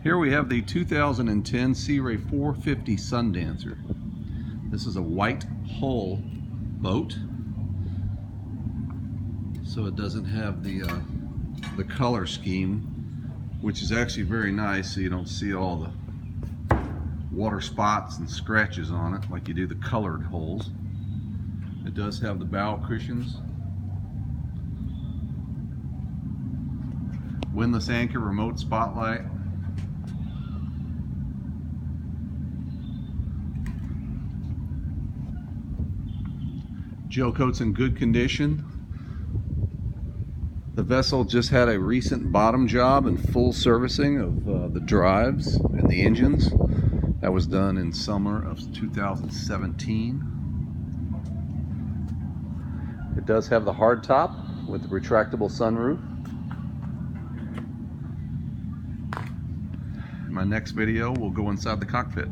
Here we have the 2010 Sea Ray 450 Sundancer. This is a white hull boat, so it doesn't have the color scheme, which is actually very nice, so you don't see all the water spots and scratches on it like you do the colored hulls. It does have the bow cushions, windlass anchor, remote spotlight. Gel coat's in good condition. The vessel just had a recent bottom job and full servicing of the drives and the engines. That was done in summer of 2017. It does have the hard top with the retractable sunroof. In my next video, we'll go inside the cockpit.